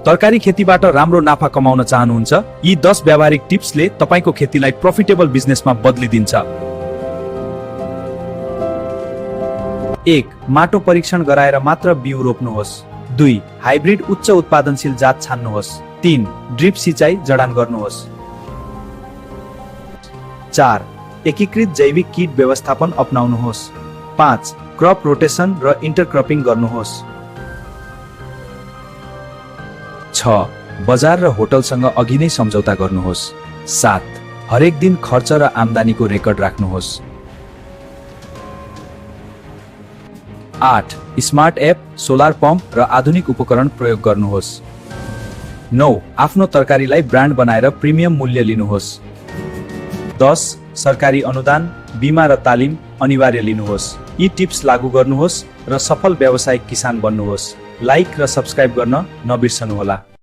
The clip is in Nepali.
तरकारी खेतीबाट राम्रो नाफा कमाउन चाहनुहुन्छ? यी 10 व्यावहारिक टिप्सले तपाईको खेतीलाई प्रफिटेबल बिजनेसमा बदलिदिन्छ। 1. माटो परीक्षण गराएर मात्र बिउ रोप्नुहोस्। 2. हाइब्रिड उच्च उत्पादनशील जात छान्नुहोस्। 3. ड्रिप सिँचाइ जडान गर्नुहोस्। 4. एकीकृत जैविक कीट व्यवस्थापन अपनाउनुहोस्। 5. क्रप रोटेसन र इन्टरक्रपिङ गर्नुहोस्। 6. बजार र होटलसँग अघि नै सम्झौता गर्नुहोस्। 7. हरेक दिन खर्च र आम्दानीको रेकर्ड राख्नुहोस्। 8. स्मार्ट एप, सोलर पम्प र आधुनिक उपकरण प्रयोग गर्नुहोस्। 9. आफ्नो तरकारीलाई ब्रान्ड बनाएर प्रिमियम मूल्य लिनुहोस्। 10. सरकारी अनुदान, बिमा र तालिम अनिवार्य लिनुहोस्। यी टिप्स लागू गर्नुहोस् र सफल व्यावसायिक किसान बन्नुहोस्। लाइक र सब्स्क्राइब गर्न नबिर्सनुहोला।